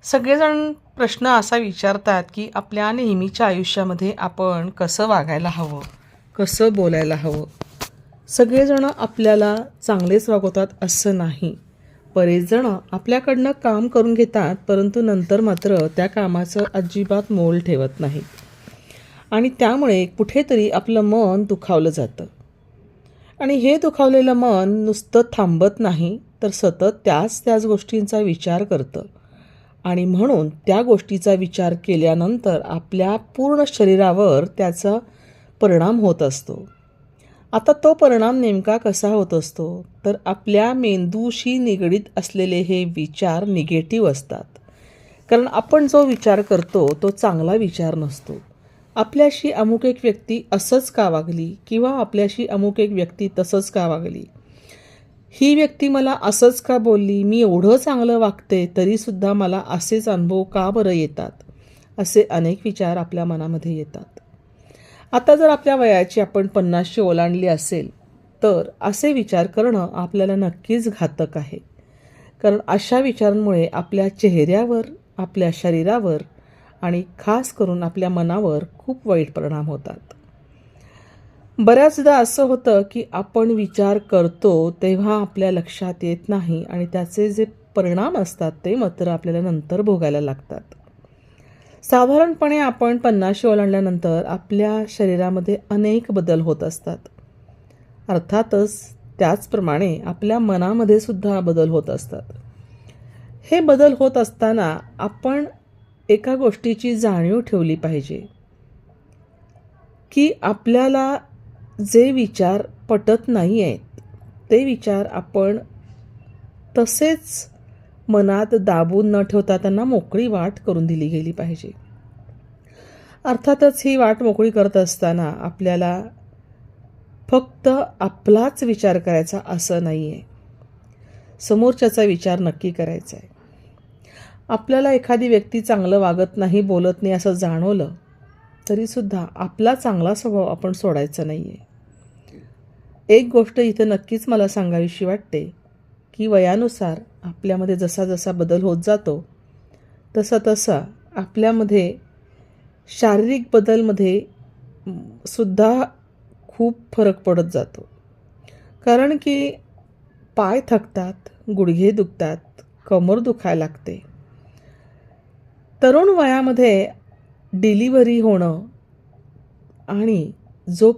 सगळेजण प्रश्न असा विचारतात की आपल्या नेहमीच्या आयुष्यामध्ये आपण कसं वागायला हवं, कसं बोलायला हवं. सगळेजण आपल्याला चांगलेच वागवतात असं नाही. बरेच जण आपल्याकडनं काम करून घेतात, परंतु नंतर मात्र त्या कामाचं अजिबात मोल ठेवत नाही आणि त्यामुळे कुठेतरी आपलं मन दुखावलं जातं. आणि हे दुखावलेलं मन नुसतं थांबत नाही, तर सतत त्याच गोष्टींचा विचार करतं आणि म्हणून त्या गोष्टीचा विचार केल्यानंतर आपल्या पूर्ण शरीरावर त्याचा परिणाम होत असतो. आता तो परिणाम नेमका कसा होत असतो, तर आपल्या मेंदूशी निगडीत असलेले हे विचार निगेटिव्ह असतात. कारण आपण जो विचार करतो तो चांगला विचार नसतो. आपल्याशी अमुक एक व्यक्ती असंच का वागली किंवा आपल्याशी अमुक एक व्यक्ती तसंच का वागली, ही व्यक्ती मला असंच का बोलली, मी एवढं चांगलं वागते तरीसुद्धा मला असेच अनुभव का बरं येतात, असे अनेक विचार आपल्या मनामध्ये येतात. आता जर आपल्या वयाची आपण 50शी ओलांडली असेल तर असे विचार करणं आपल्याला नक्कीच घातक आहे. कारण अशा विचारांमुळे आपल्या चेहऱ्यावर, आपल्या शरीरावर आणि खास करून आपल्या मनावर खूप वाईट परिणाम होतात. बऱ्याचदा असं होतं की आपण विचार करतो तेव्हा आपल्या लक्षात येत नाही आणि त्याचे जे परिणाम असतात ते मात्र आपल्याला नंतर भोगायला लागतात. साधारणपणे आपण 50शी ओलांडल्यानंतर आपल्या शरीरामध्ये अनेक बदल होत असतात. अर्थातच त्याचप्रमाणे आपल्या मनामध्ये सुद्धा बदल होत असतात. हे बदल होत असताना आपण एका गोष्टीची जाणीव ठेवली पाहिजे की आपल्याला जे विचार पटत नाही आहेत ते विचार आपण तसेच मनात दाबून न ठेवता त्यांना मोकळी वाट करून दिली गेली पाहिजे. अर्थातच ही वाट मोकळी करत असताना आपल्याला फक्त आपलाच विचार करायचा असं नाही आहे, समोरच्याचा विचार नक्की करायचा आहे. आपल्याला एखादी व्यक्ती चांगलं वागत नाही, बोलत नाही असं जाणवलं तरीसुद्धा आपला चांगला स्वभाव आपण सोडायचा नाही आहे. एक गोष्ट इथं नक्कीच मला सांगावीशी वाटते की वयानुसार आपल्यामध्ये जसा जसा बदल होत जातो तसा तसा आपल्यामध्ये शारीरिक बदलमध्ये सुद्धा खूप फरक पडत जातो. कारण की पाय थकतात, गुडघे दुखतात, कमर दुखायला लागते. तरुण वयामध्ये डिलिव्हरी होणं आणि जो